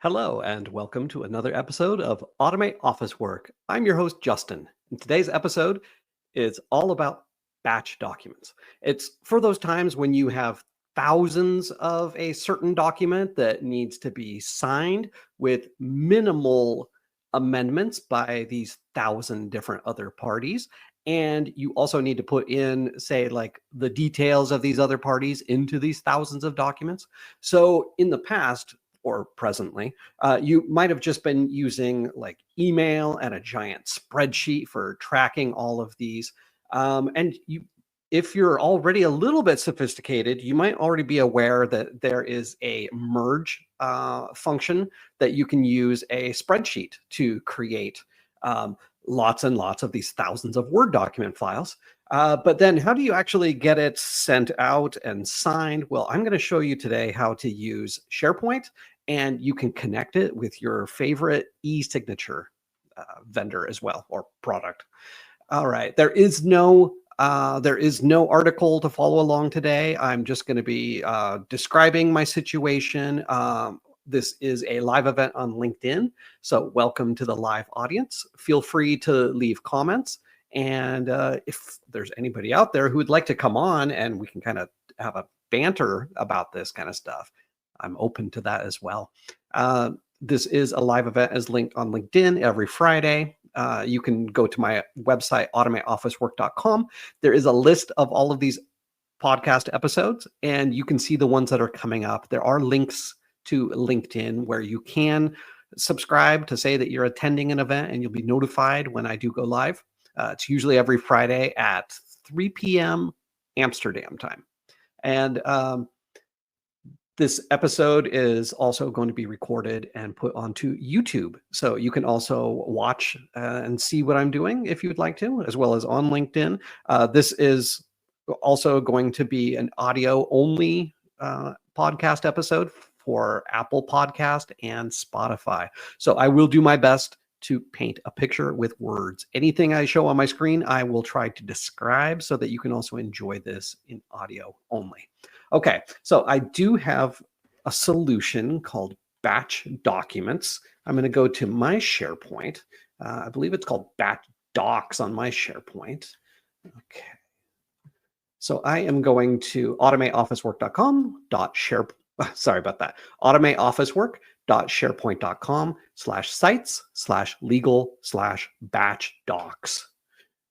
Hello, and welcome to another episode of Automate Office Work. I'm your host, Justin. And today's episode is all about batch documents. It's for those times when you have thousands of a certain document that needs to be signed with minimal amendments by these thousand different other parties. And you also need to put in, say, like the details of these other parties into these thousands of documents. So in the past, or presently, you might have just been using like email and a giant spreadsheet for tracking all of these. And if you're already a little bit sophisticated, you might already be aware that there is a merge function that you can use a spreadsheet to create lots and lots of these thousands of Word document files. But then how do you actually get it sent out and signed? Well, I'm going to show you today how to use SharePoint, and you can connect it with your favorite e-signature vendor as well, or product. All right, there is no article to follow along today. I'm just going to be describing my situation. This is a live event on LinkedIn, so welcome to the live audience. Feel free to leave comments, and if there's anybody out there who would like to come on and we can kind of have a banter about this kind of stuff, I'm open to that as well. This is a live event as linked on LinkedIn every Friday. You can go to my website, automateofficework.com. There is a list of all of these podcast episodes, and you can see the ones that are coming up. There are links to LinkedIn where you can subscribe to say that you're attending an event, and you'll be notified when I do go live. It's usually every Friday at 3 p.m. Amsterdam time. And this episode is also going to be recorded and put onto YouTube. So you can also watch and see what I'm doing if you'd like to, as well as on LinkedIn. This is also going to be an audio only podcast episode for Apple Podcast and Spotify. So I will do my best to paint a picture with words. Anything I show on my screen, I will try to describe so that you can also enjoy this in audio only. Okay, so I do have a solution called Batch Documents. I'm going to go to my SharePoint. I believe it's called Batch Docs on my SharePoint. Okay. So I am going to automateofficework.com.share. Sorry about that. automateofficework.sharepoint.com/sites/legal/batch docs.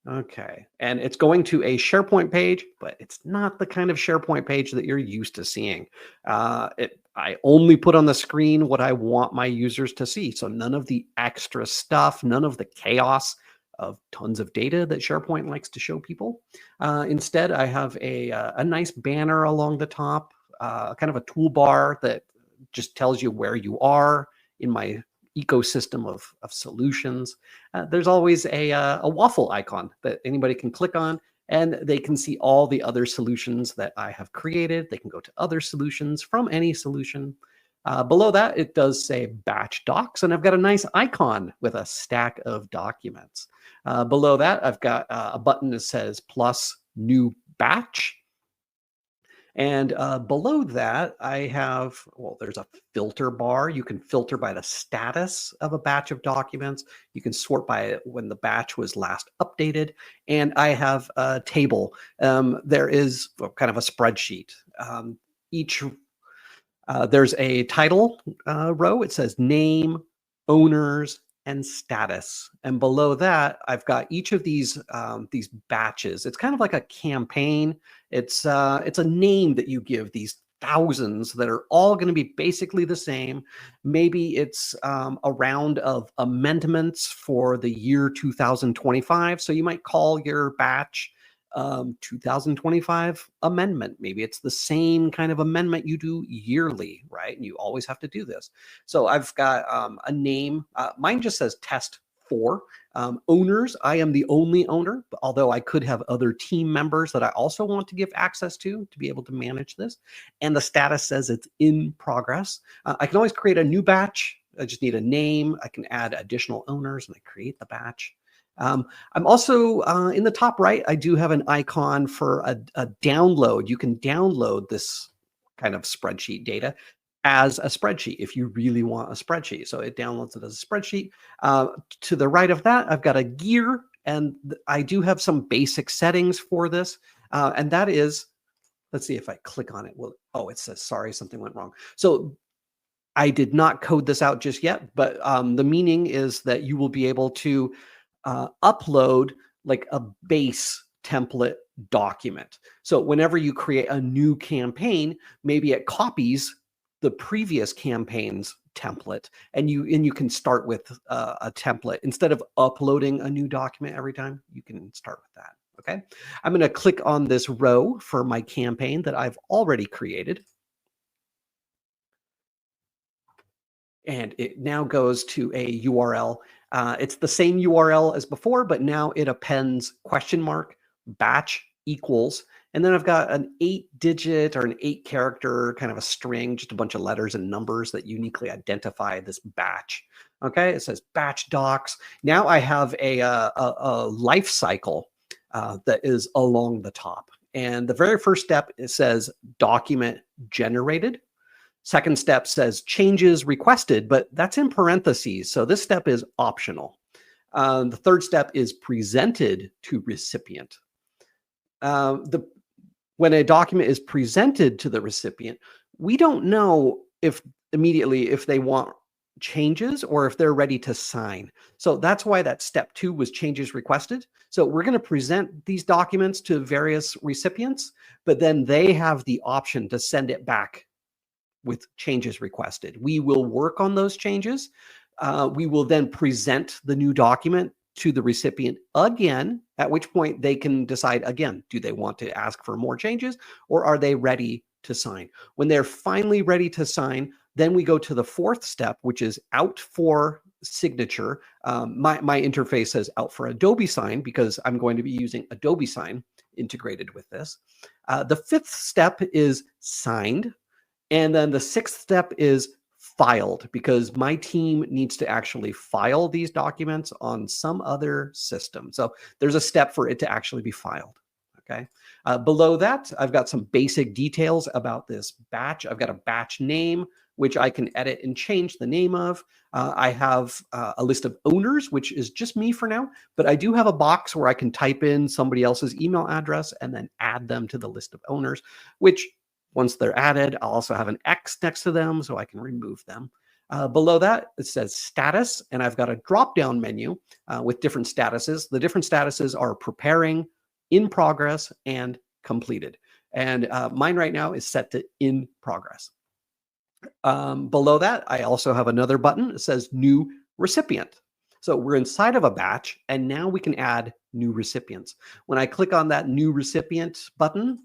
Okay, and it's going to a SharePoint page, but it's not the kind of SharePoint page that you're used to seeing. I only put on the screen what I want my users to see. So none of the extra stuff, none of the chaos of tons of data that SharePoint likes to show people. Instead, I have a nice banner along the top, kind of a toolbar that just tells you where you are in my ecosystem of solutions. There's always a waffle icon that anybody can click on, and they can see all the other solutions that I have created. They can go to other solutions from any solution. Below that, it does say Batch Docs, and I've got a nice icon with a stack of documents. Below that, I've got a button that says plus new batch. And below that, I have, well, there's a filter bar. You can filter by the status of a batch of documents. You can sort by when the batch was last updated. And I have a table. There is kind of a spreadsheet. There's a title row. It says name, owners, and status. And below that, I've got each of these batches. It's kind of like a campaign. It's a name that you give these thousands that are all going to be basically the same. Maybe it's a round of amendments for the year 2025. So you might call your batch 2025 amendment. Maybe it's the same kind of amendment you do yearly, right? And you always have to do this. So I've got a name. Mine just says test 4. Owners, I am the only owner, although I could have other team members that I also want to give access to be able to manage this. And the status says it's in progress. I can always create a new batch. I just need a name. I can add additional owners and I create the batch. I'm also in the top right, I do have an icon for a download. You can download this kind of spreadsheet data. as a spreadsheet if you really want a spreadsheet. So it downloads it as a spreadsheet. To the right of that, I've got a gear, and I do have some basic settings for this. And that is, let's see if I click on it. Well, oh, it says, sorry, something went wrong. So I did not code this out just yet, but the meaning is that you will be able to upload like a base template document. So whenever you create a new campaign, maybe it copies the previous campaign's template, and you can start with a template instead of uploading a new document every time. You can start with that. Okay, I'm going to click on this row for my campaign that I've already created. And it now goes to a URL. It's the same URL as before, but now it appends batch equals, and then I've got an 8-digit or an 8-character kind of a string, just a bunch of letters and numbers that uniquely identify this batch. Okay, it says batch docs. Now I have a life cycle that is along the top. And the very first step, it says document generated. Second step says changes requested, but that's in parentheses. So this step is optional. The third step is presented to recipient. When a document is presented to the recipient, we don't know immediately if they want changes or if they're ready to sign. So that's why that step 2 was changes requested. So we're going to present these documents to various recipients, but then they have the option to send it back with changes requested. We will work on those changes. We will then present the new document to the recipient again, at which point they can decide again, do they want to ask for more changes or are they ready to sign? When they're finally ready to sign, then we go to the fourth step, which is out for signature. My interface says out for Adobe Sign because I'm going to be using Adobe Sign integrated with this. The fifth step is signed. And then the sixth step is filed because my team needs to actually file these documents on some other system. So there's a step for it to actually be filed. Okay. Below that, I've got some basic details about this batch. I've got a batch name, which I can edit and change the name of. I have a list of owners, which is just me for now, but I do have a box where I can type in somebody else's email address and then add them to the list of owners, which once they're added, I'll also have an X next to them so I can remove them. Below that, it says status, and I've got a drop-down menu with different statuses. The different statuses are preparing, in progress, and completed. And mine right now is set to in progress. Below that, I also have another button. It says new recipient. So we're inside of a batch, and now we can add new recipients. When I click on that new recipient button,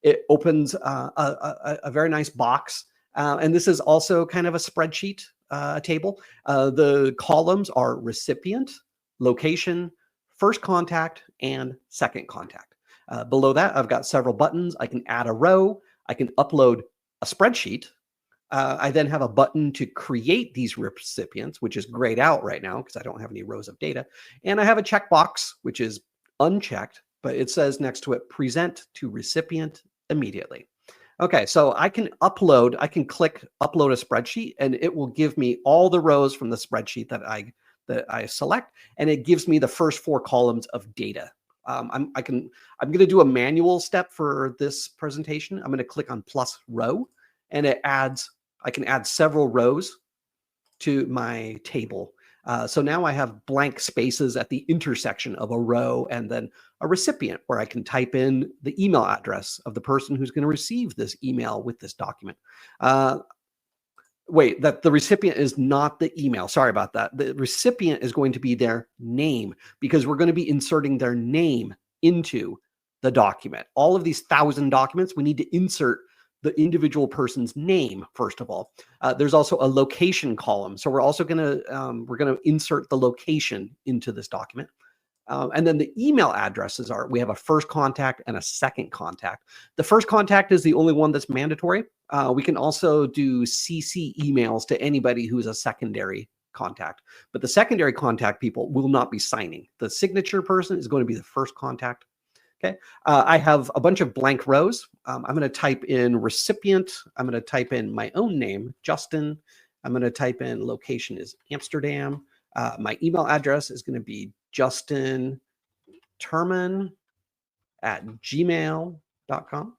it opens a very nice box. And this is also kind of a spreadsheet table. The columns are recipient, location, first contact, and second contact. Below that, I've got several buttons. I can add a row. I can upload a spreadsheet. I then have a button to create these recipients, which is grayed out right now because I don't have any rows of data. And I have a checkbox, which is unchecked, but it says next to it, present to recipient immediately. Okay, so I can click upload a spreadsheet, and it will give me all the rows from the spreadsheet that I select, and it gives me the first 4 columns of data. I'm going to do a manual step for this presentation. I'm going to click on plus row, and I can add several rows to my table. So now I have blank spaces at the intersection of a row and then a recipient where I can type in the email address of the person who's going to receive this email with this document. Wait, that the recipient is not the email. Sorry about that. The recipient is going to be their name because we're going to be inserting their name into the document. All of these 1,000 documents, we need to insert the individual person's name, first of all. There's also a location column. So we're also going to insert the location into this document. And then the email addresses we have a first contact and a second contact. The first contact is the only one that's mandatory. We can also do CC emails to anybody who's a secondary contact, but the secondary contact people will not be signing. The signature person is going to be the first contact. Okay. I have a bunch of blank rows. I'm going to type in recipient. I'm going to type in my own name, Justin. I'm going to type in location is Amsterdam. My email address is going to be justinterman@gmail.com.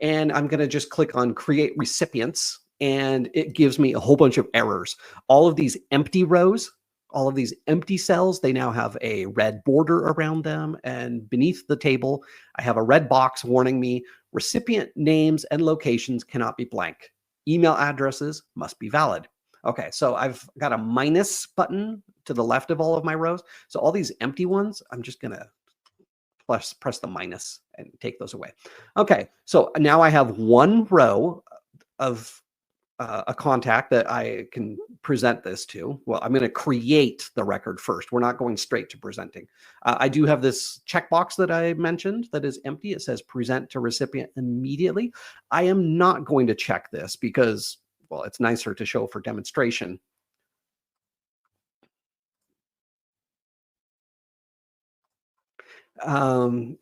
And I'm going to just click on create recipients, and it gives me a whole bunch of errors. All of these empty rows, all of these empty cells, they now have a red border around them. And beneath the table, I have a red box warning me recipient names and locations cannot be blank. Email addresses must be valid. Okay, so I've got a minus button to the left of all of my rows. So all these empty ones, I'm just going to press the minus and take those away. Okay, so now I have one row of a contact that I can present this to. Well, I'm going to create the record first. We're not going straight to presenting. I do have this checkbox that I mentioned that is empty. It says present to recipient immediately. I am not going to check this because, well, it's nicer to show for demonstration.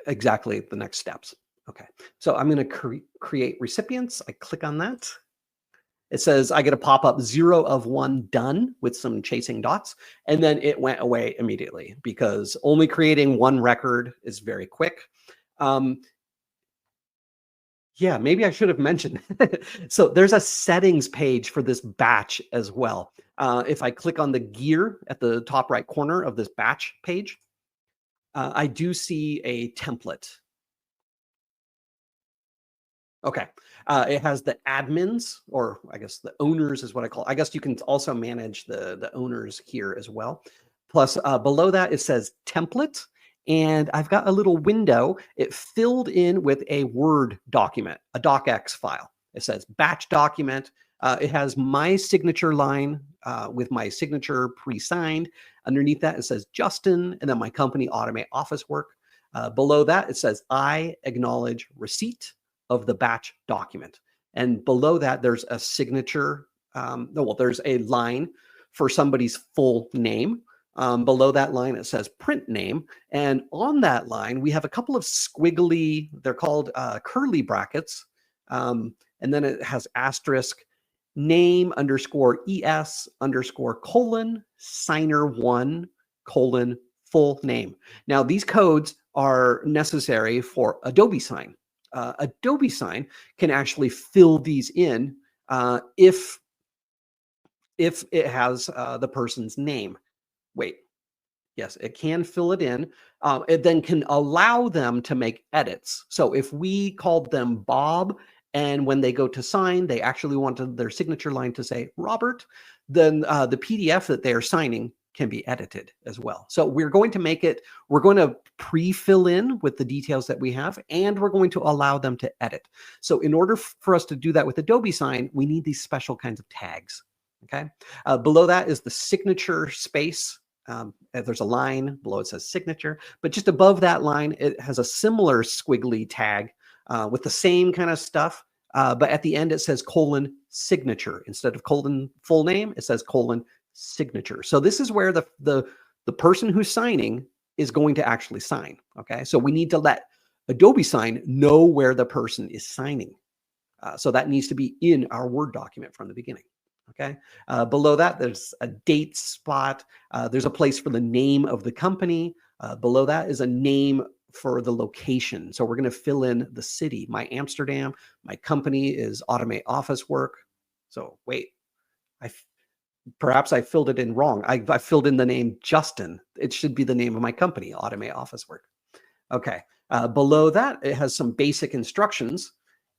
Exactly the next steps. Okay, so I'm going to create recipients. I click on that. It says I get a pop-up 0 of 1 done with some chasing dots, and then it went away immediately because only creating one record is very quick. Yeah, maybe I should have mentioned. So there's a settings page for this batch as well. If I click on the gear at the top right corner of this batch page, I do see a template. Okay. It has the admins, or I guess the owners is what I call it. I guess you can also manage the owners here as well. Plus, below that, it says template. And I've got a little window. It filled in with a Word document, a docx file. It says batch document. It has my signature line with my signature pre-signed. Underneath that, it says Justin, and then my company, Automate Office Work. Below that, it says I acknowledge receipt of the batch document. And below that, there's a signature. There's a line for somebody's full name. Below that line, it says print name. And on that line, we have a couple of squiggly, they're called curly brackets. And then it has asterisk name underscore ES underscore colon signer 1 colon full name. Now, these codes are necessary for Adobe Sign. Adobe Sign can actually fill these in if it has the person's name. Wait, yes, it can fill it in. It then can allow them to make edits. So if we called them Bob, and when they go to sign, they actually wanted their signature line to say Robert, then the PDF that they are signing can be edited as well. So we're going to pre-fill in with the details that we have, and we're going to allow them to edit. So in order for us to do that with Adobe Sign, we need these special kinds of tags. Okay. Below that is the signature space. There's a line below it says signature, but just above that line, it has a similar squiggly tag with the same kind of stuff. But at the end, it says colon signature. Instead of colon full name, it says colon signature. So this is where the person who's signing is going to actually sign. Okay. So we need to let Adobe Sign know where the person is signing. So that needs to be in our Word document from the beginning. Okay. Below that, there's a date spot. There's a place for the name of the company. Below that is a name for the location. So we're going to fill in the city. My Amsterdam. My company is Automate Office Work. So wait, perhaps I filled it in wrong. I filled in the name Justin. It should be the name of my company, Automate Office Work. Okay. Below that, it has some basic instructions.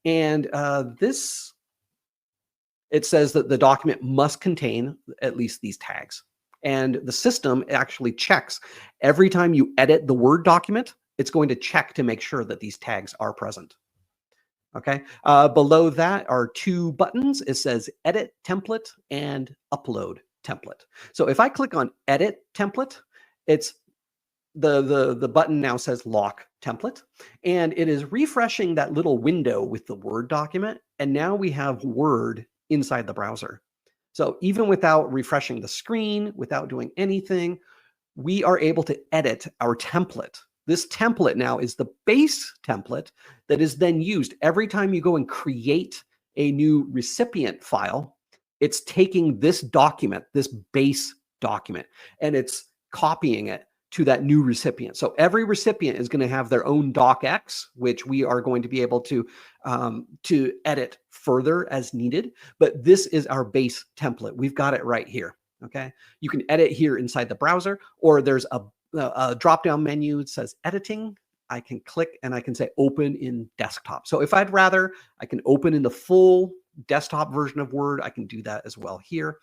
And it says that the document must contain at least these tags. And the system actually checks every time you edit the Word document, it's going to check to make sure that these tags are present. Okay. Below that are two buttons. It says edit template and upload template. So if I click on edit template, it's the button now says lock template, and it is refreshing that little window with the Word document. And now we have Word inside the browser. So even without refreshing the screen, without doing anything, we are able to edit our template This template now is the base template that is then used every time you go and create a new recipient file. It's taking this document, this base document, and it's copying it to that new recipient. So every recipient is going to have their own docx, which we are going to be able to edit further as needed. But this is our base template. We've got it right here. Okay, you can edit here inside the browser, or there's a drop-down menu that says editing. I can click and I can say open in desktop. So if I'd rather, I can open in the full desktop version of Word. I can do that as well here.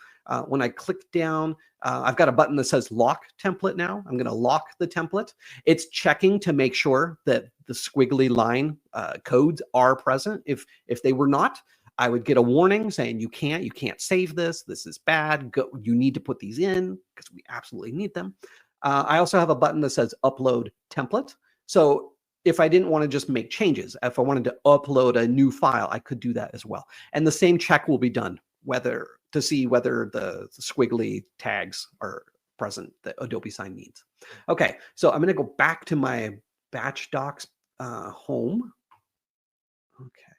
When I click down, I've got a button that says lock template now. I'm going to lock the template. It's checking to make sure that the squiggly line codes are present. If they were not, I would get a warning saying you can't save this. This is bad. You need to put these in because we absolutely need them. I also have a button that says upload template. So if I didn't want to just make changes, if I wanted to upload a new file, I could do that as well. And the same check will be done to see whether the squiggly tags are present that Adobe Sign needs. Okay, so I'm going to go back to my batch docs home. Okay,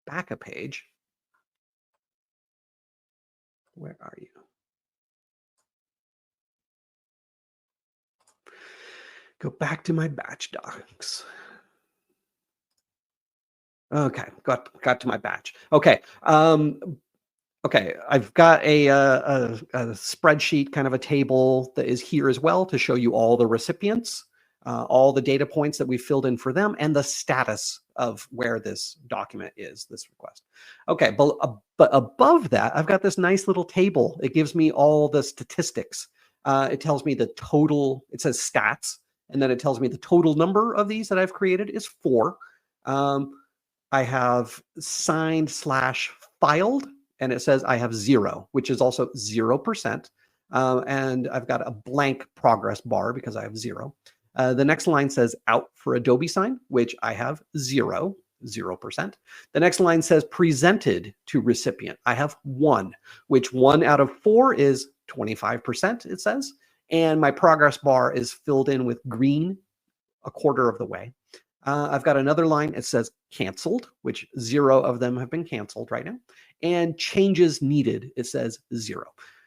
back a page. Where are you? Go back to my batch docs. Okay, got to my batch. Okay, okay, I've got a spreadsheet, kind of a table that is here as well to show you all the recipients, all the data points that we filled in for them, and the status of where this document is, this request. Okay, but above that, I've got this nice little table. It gives me all the statistics. It tells me the total, it says stats, and then it tells me the total number of these that I've created is 4. I have signed/filed, and it says I have 0, which is also 0%. And I've got a blank progress bar because I have 0. The next line says out for Adobe Sign, which I have 0%. The next line says presented to recipient. I have 1, which 1 out of 4 is 25%, it says. And my progress bar is filled in with green a quarter of the way. I've got another line. It says canceled, which 0 of them have been canceled right now. And changes needed, it says 0.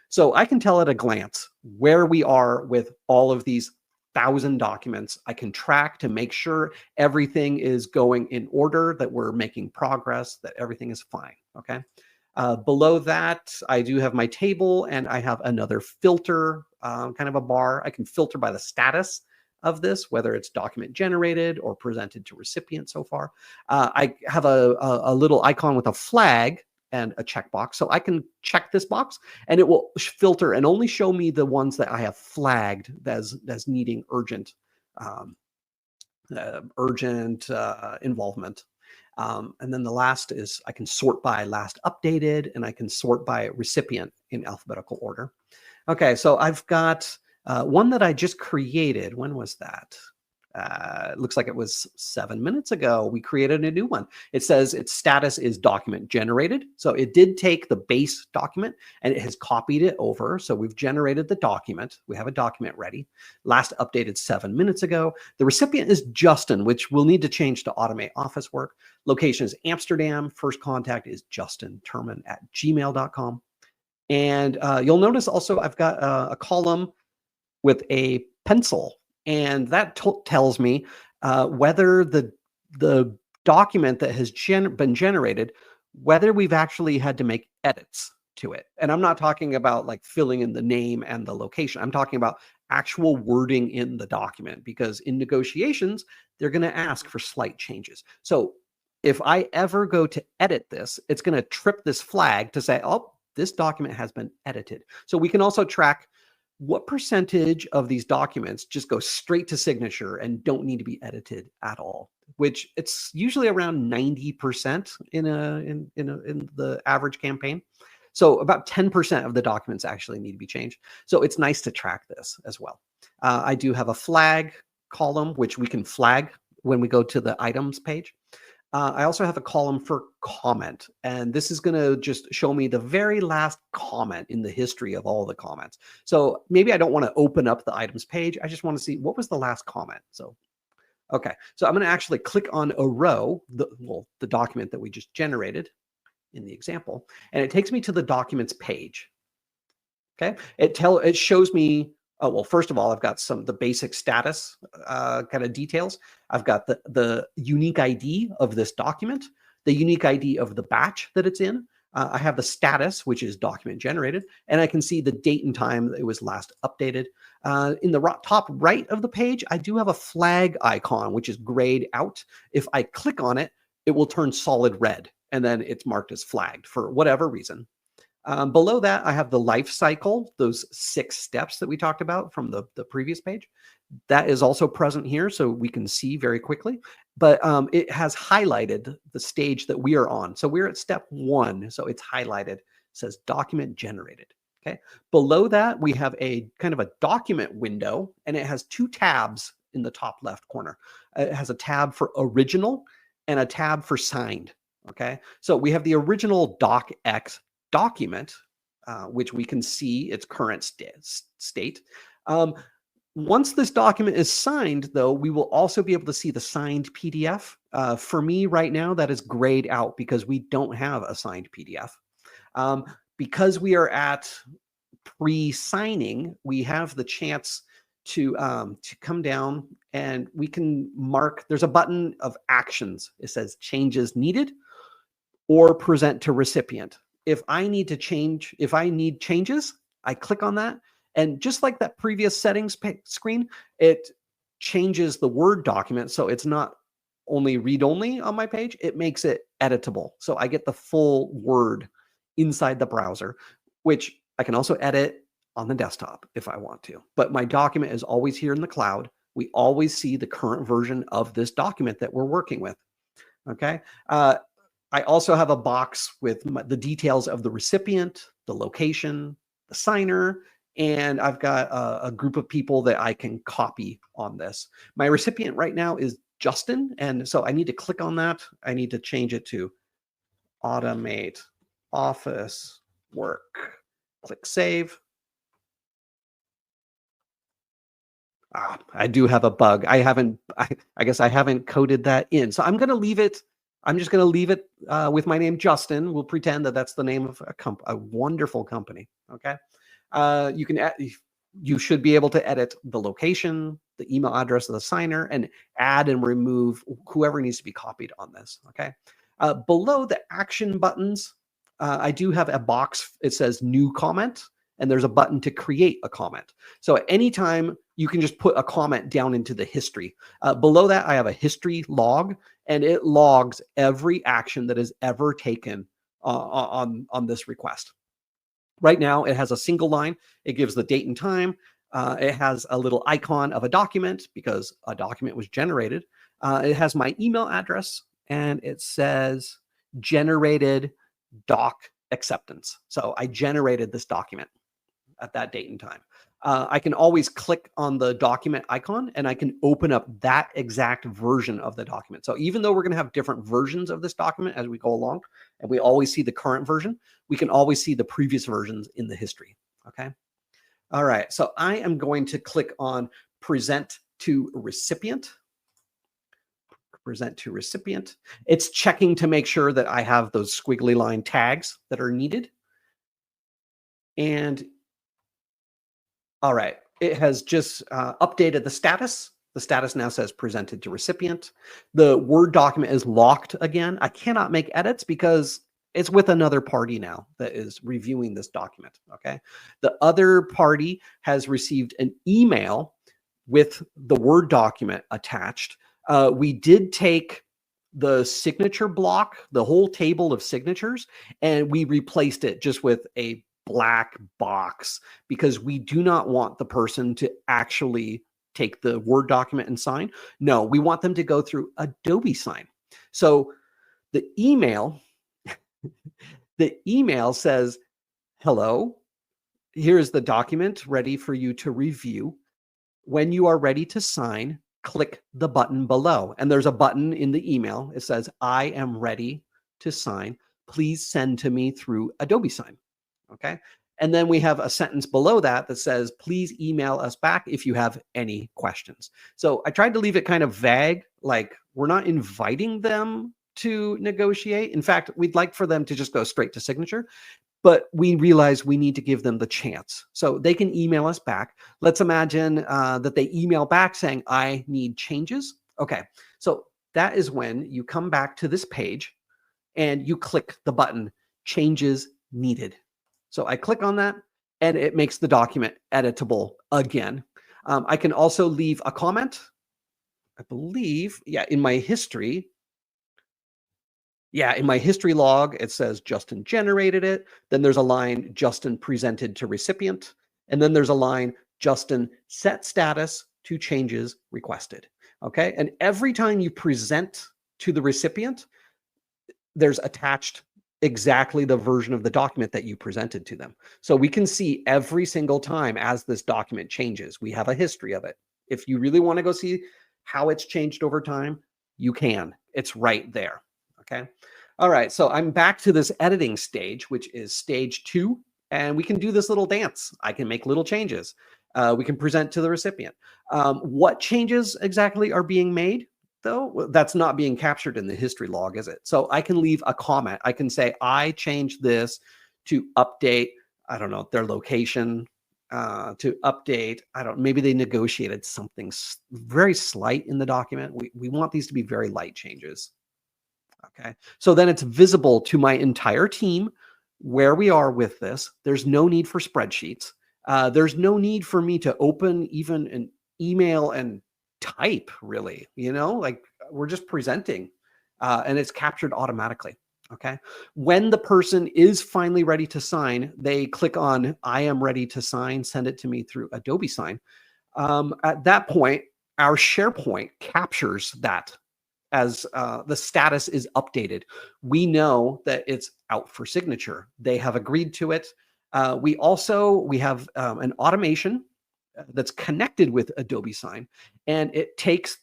So I can tell at a glance where we are with all of these 1,000 documents. I can track to make sure everything is going in order, that we're making progress, that everything is fine, okay? Below that, I do have my table, and I have another filter, kind of a bar. I can filter by the status of this, whether it's document generated or presented to recipient so far. I have a little icon with a flag and a checkbox. So I can check this box and it will filter and only show me the ones that I have flagged as needing urgent involvement. And then the last is I can sort by last updated, and I can sort by recipient in alphabetical order. Okay, so I've got one that I just created. When was that? It looks like it was 7 minutes ago. We created a new one. It says its status is document generated. So it did take the base document and it has copied it over. So we've generated the document. We have a document ready. Last updated 7 minutes ago. The recipient is Justin, which we'll need to change to automate office work. Location is Amsterdam. First contact is justinturman@gmail.com. And you'll notice also I've got a column with a pencil. And that tells me whether the document that has been generated, whether we've actually had to make edits to it. And I'm not talking about like filling in the name and the location. I'm talking about actual wording in the document, because in negotiations, they're going to ask for slight changes. So if I ever go to edit this, it's going to trip this flag to say, oh, this document has been edited. So we can also track what percentage of these documents just go straight to signature and don't need to be edited at all, which it's usually around 90% in the average campaign. So about 10% of the documents actually need to be changed. So it's nice to track this as well. I do have a flag column, which we can flag when we go to the items page. I also have a column for comment, and this is going to just show me the very last comment in the history of all the comments. So maybe I don't want to open up the items page. I just want to see what was the last comment. So, okay. So I'm going to actually click on a row, the document that we just generated in the example, and it takes me to the documents page. Okay. It shows me, oh, well, first of all, I've got the basic status kind of details. I've got the unique ID of this document, the unique ID of the batch that it's in. I have the status, which is document generated, and I can see the date and time that it was last updated. In the top right of the page, I do have a flag icon, which is grayed out. If I click on it, it will turn solid red, and then it's marked as flagged for whatever reason. Below that, I have the life cycle, those 6 steps that we talked about from the previous page. That is also present here, so we can see very quickly. But it has highlighted the stage that we are on. So we're at step 1, so it's highlighted. It says document generated. Okay. Below that, we have a kind of a document window, and it has 2 tabs in the top left corner. It has a tab for original and a tab for signed. Okay. So we have the original docx document, which we can see its current state. Once this document is signed, though, we will also be able to see the signed PDF. For me right now, that is grayed out because we don't have a signed PDF. Because we are at pre-signing, we have the chance to come down and we can mark, there's a button of actions. It says changes needed or present to recipient. If I need changes, I click on that. And just like that previous settings screen, it changes the Word document. So it's not only read-only on my page, it makes it editable. So I get the full Word inside the browser, which I can also edit on the desktop if I want to. But my document is always here in the cloud. We always see the current version of this document that we're working with. Okay. I also have a box with the details of the recipient, the location, the signer, and I've got a group of people that I can copy on this. My recipient right now is Justin, and so I need to click on that. I need to change it to automate office work. Click save. I do have a bug. I guess I haven't coded that in. So I'm going to leave it. I'm just going to leave it with my name, Justin. We'll pretend that that's the name of a wonderful company. Okay. You should be able to edit the location, the email address of the signer, and add and remove whoever needs to be copied on this. Okay. Below the action buttons, I do have a box. It says new comment, and there's a button to create a comment. So at any time, you can just put a comment down into the history. Below that, I have a history log, and it logs every action that is ever taken on this request. Right now, it has a single line. It gives the date and time. It has a little icon of a document because a document was generated. It has my email address, and it says generated doc acceptance. So I generated this document at that date and time. I can always click on the document icon and I can open up that exact version of the document. So even though we're going to have different versions of this document as we go along, and we always see the current version, we can always see the previous versions in the history. Okay. All right. So I am going to click on present to recipient. Present to recipient. It's checking to make sure that I have those squiggly line tags that are needed. And all right, it has just updated the status. The status now says presented to recipient. The Word document is locked again. I cannot make edits because it's with another party now that is reviewing this document. Okay. The other party has received an email with the Word document attached. We did take the signature block, the whole table of signatures, and we replaced it just with a black box because we do not want the person to actually take the Word document and sign. No, we want them to go through Adobe Sign. So the email, the email says, hello, here's the document ready for you to review. When you are ready to sign, click the button below. And there's a button in the email. It says, I am ready to sign. Please send to me through Adobe Sign. Okay. And then we have a sentence below that that says, please email us back if you have any questions. So I tried to leave it kind of vague, like we're not inviting them to negotiate. In fact, we'd like for them to just go straight to signature, but we realize we need to give them the chance. So they can email us back. Let's imagine that they email back saying, I need changes. Okay, so that is when you come back to this page and you click the button, changes needed. So I click on that and it makes the document editable again. I can also leave a comment. I believe, in my history. In my history log, it says Justin generated it. Then there's a line, Justin presented to recipient. And then there's a line, Justin set status to changes requested. Okay. And every time you present to the recipient, there's attached exactly the version of the document that you presented to them. So we can see every single time as this document changes, we have a history of it. If you really want to go see how it's changed over time, you can. It's right there. Okay. All right. So I'm back to this editing stage, which is stage 2. And we can do this little dance. I can make little changes. We can present to the recipient. What changes exactly are being made, though? That's not being captured in the history log, is it? So I can leave a comment. I can say, I changed this to update, I don't know, their location, to update, maybe they negotiated something very slight in the document. We want these to be very light changes. Okay, so then it's visible to my entire team where we are with this. There's no need for spreadsheets. There's no need for me to open even an email and type, really, like we're just presenting and it's captured automatically. Okay, when the person is finally ready to sign, they click on I am ready to sign, send it to me through Adobe Sign. At that point, our SharePoint captures that as the status is updated. We know that it's out for signature. They have agreed to it. We have an automation that's connected with Adobe Sign, and it takes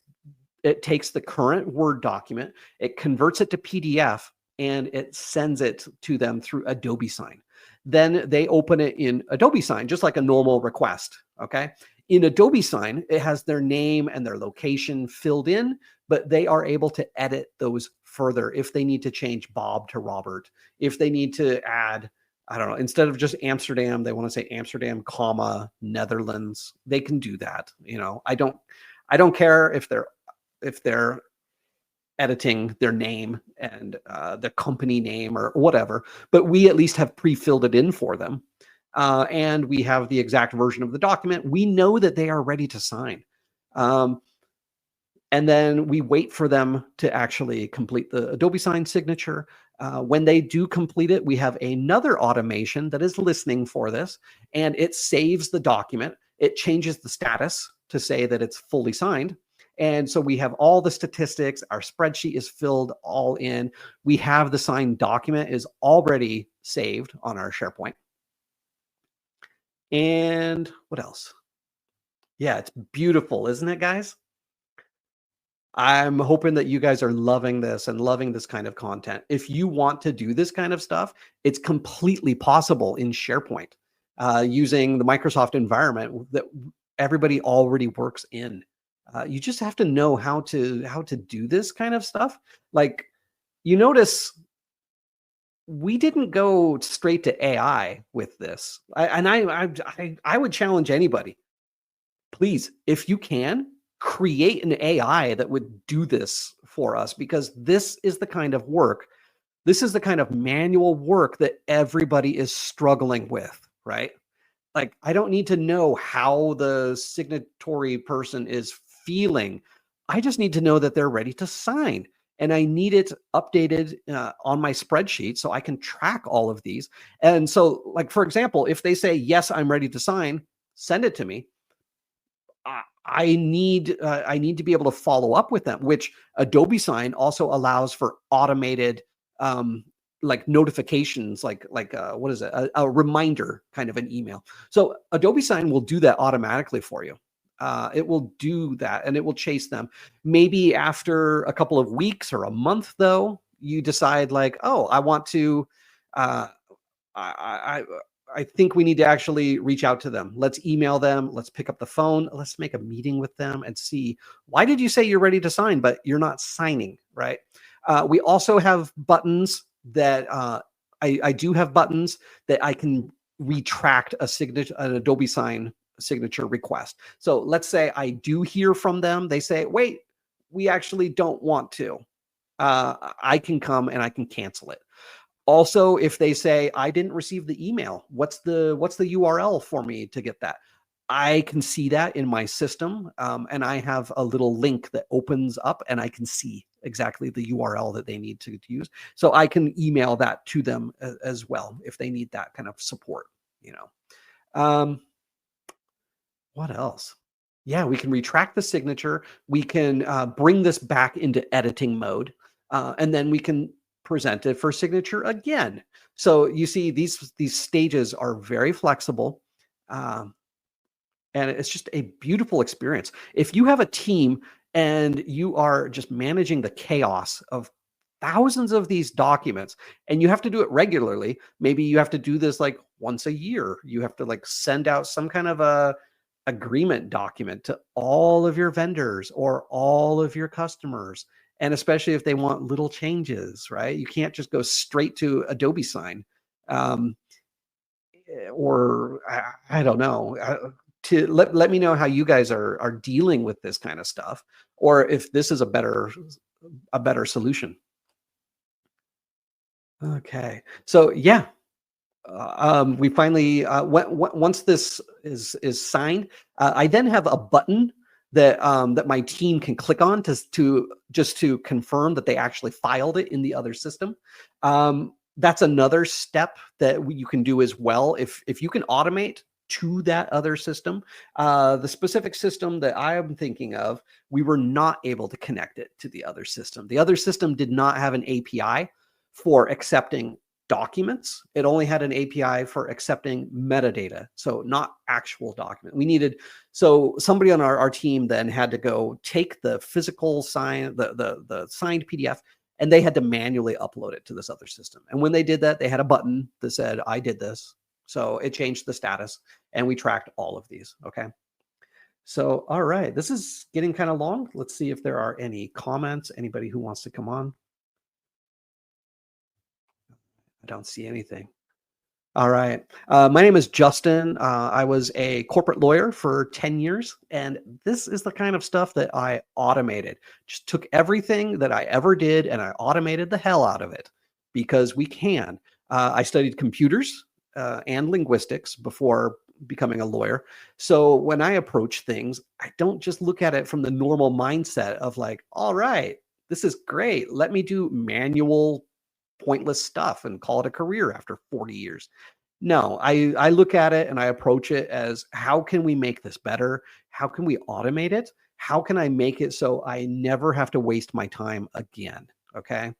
the current Word document, it converts it to PDF, and it sends it to them through Adobe Sign. Then they open it in Adobe Sign, just like a normal request. Okay. In Adobe Sign, it has their name and their location filled in, but they are able to edit those further if they need to change Bob to Robert. If they need to add, I don't know, instead of just Amsterdam, they want to say Amsterdam, comma, Netherlands. They can do that. I don't care if they're editing their name and their company name or whatever, but we at least have pre-filled it in for them. And we have the exact version of the document. We know that they are ready to sign. And then we wait for them to actually complete the Adobe Sign signature. When they do complete it, we have another automation that is listening for this, and it saves the document. It changes the status to say that it's fully signed. And so we have all the statistics. Our spreadsheet is filled all in. We have the signed document is already saved on our SharePoint. And what else? Yeah, it's beautiful, isn't it, guys? I'm hoping that you guys are loving this and loving this kind of content. If you want to do this kind of stuff, it's completely possible in SharePoint using the Microsoft environment that everybody already works in. You just have to know how to do this kind of stuff. Like, you notice we didn't go straight to AI with this. I would challenge anybody, please, if you can, create an AI that would do this for us, because this is the kind of work, this is the kind of manual work that everybody is struggling with, right? Like, I don't need to know how the signatory person is feeling. I just need to know that they're ready to sign. And I need it updated on my spreadsheet so I can track all of these. And so, like, for example, if they say, yes, I'm ready to sign, send it to me. I need to be able to follow up with them, which Adobe Sign also allows for automated like notifications, like what is it? A reminder kind of an email. So Adobe Sign will do that automatically for you. It will do that, and it will chase them. Maybe after a couple of weeks or a month, though, you decide like, oh, I want to. Uh, I I think we need to actually reach out to them. Let's email them. Let's pick up the phone. Let's make a meeting with them and see, why did you say you're ready to sign, but you're not signing, right? We also have buttons that I do have buttons that I can retract a signature, an Adobe Sign signature request. So let's say I do hear from them. They say, wait, we actually don't want to. I can come and I can cancel it. Also, if they say, I didn't receive the email, what's the URL for me to get that? I can see that in my system, and I have a little link that opens up, and I can see exactly the URL that they need to use. So I can email that to them as well if they need that kind of support. You know, what else? Yeah, we can retract the signature. We can bring this back into editing mode, and then we can present it for signature again. So you see, these stages are very flexible. Um, and it's just a beautiful experience. If you have a team and you are just managing the chaos of thousands of these documents and you have to do it regularly, maybe you have to do this like once a year. You have to like send out some kind of a agreement document to all of your vendors or all of your customers. And especially if they want little changes, right? You can't just go straight to Adobe Sign. Um, or I don't know. To let me know how you guys are dealing with this kind of stuff, or if this is a better solution. Okay, so yeah, we finally once this is signed, I then have a button that my team can click on to just to confirm that they actually filed it in the other system. That's another step that you can do as well. If you can automate to that other system, the specific system that I am thinking of, we were not able to connect it to the other system. The other system did not have an API for accepting documents. It only had an API for accepting metadata, so not actual document. So somebody on our team then had to go take the physical sign, the signed PDF, and they had to manually upload it to this other system. And when they did that, they had a button that said, I did this. So it changed the status, and we tracked all of these. Okay. So, all right, this is getting kind of long. Let's see if there are any comments. Anybody who wants to come on? I don't see anything. All right. My name is Justin. I was a corporate lawyer for 10 years, and this is the kind of stuff that I automated. Just took everything that I ever did and I automated the hell out of it because we can. I studied computers and linguistics before becoming a lawyer. So when I approach things, I don't just look at it from the normal mindset of like, all right, this is great. Let me do manual pointless stuff and call it a career after 40 years. No, I look at it and I approach it as, how can we make this better? How can we automate it? How can I make it so I never have to waste my time again? Okay.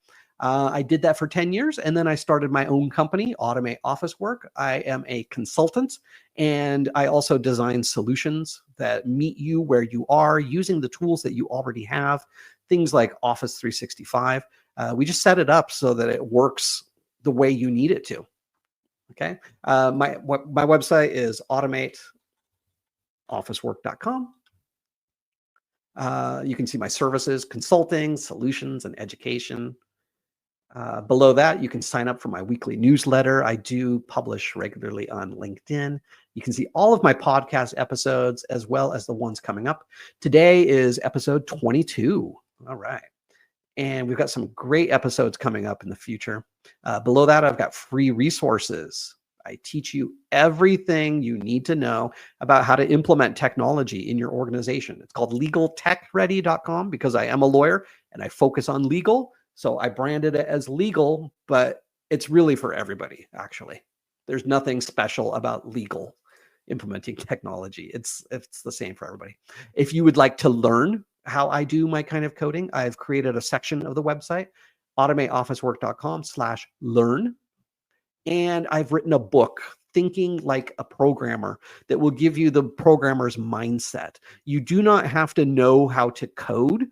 I did that for 10 years and then I started my own company, Automate Office Work. I am a consultant and I also design solutions that meet you where you are using the tools that you already have, things like Office 365. We just set it up so that it works the way you need it to. Okay. My website is automateofficework.com. You can see my services, consulting, solutions, and education. Below that, you can sign up for my weekly newsletter. I do publish regularly on LinkedIn. You can see all of my podcast episodes as well as the ones coming up. Today is episode 22. All right. And we've got some great episodes coming up in the future. Below that, I've got free resources. I teach you everything you need to know about how to implement technology in your organization. It's called legaltechready.com because I am a lawyer and I focus on legal. So I branded it as legal, but it's really for everybody, actually. There's nothing special about legal implementing technology. It's the same for everybody. If you would like to learn how I do my kind of coding, I've created a section of the website, automateofficework.com/learn. And I've written a book thinking like a programmer that will give you the programmer's mindset. You do not have to know how to code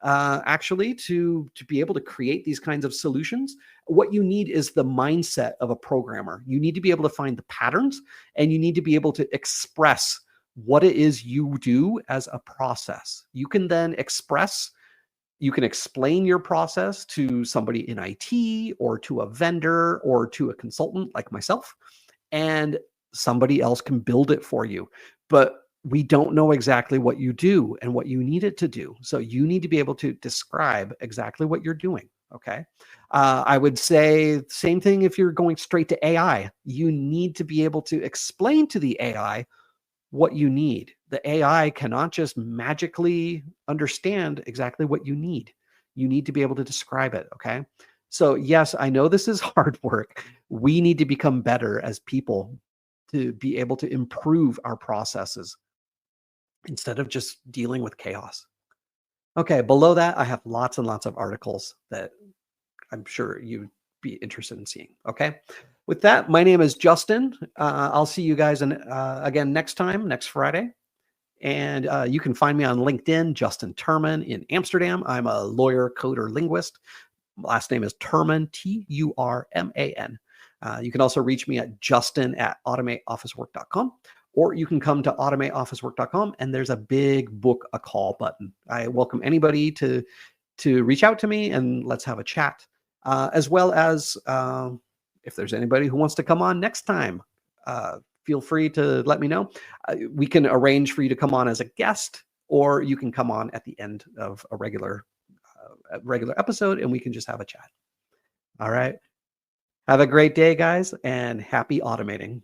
actually to be able to create these kinds of solutions. What you need is the mindset of a programmer. You need to be able to find the patterns, and you need to be able to express what it is you do as a process. You can then you can explain your process to somebody in IT or to a vendor or to a consultant like myself, and somebody else can build it for you. But we don't know exactly what you do and what you need it to do. So you need to be able to describe exactly what you're doing. Okay. I would say same thing if you're going straight to AI. You need to be able to explain to the AI what you need. The AI cannot just magically understand exactly what you need. You need to be able to describe it. Okay. So, yes, I know this is hard work. We need to become better as people to be able to improve our processes instead of just dealing with chaos. Okay. Below that, I have lots and lots of articles that I'm sure you'd be interested in seeing. Okay. With that, my name is Justin. I'll see you guys again next time, next Friday. And you can find me on LinkedIn, Justin Turman in Amsterdam. I'm a lawyer, coder, linguist. Last name is Turman, Turman. You can also reach me at justin@automateofficework.com, or you can come to automateofficework.com and there's a big book a call button. I welcome anybody to reach out to me and let's have a chat. As well as if there's anybody who wants to come on next time, feel free to let me know. We can arrange for you to come on as a guest, or you can come on at the end of a regular episode and we can just have a chat. All right. Have a great day, guys, and happy automating.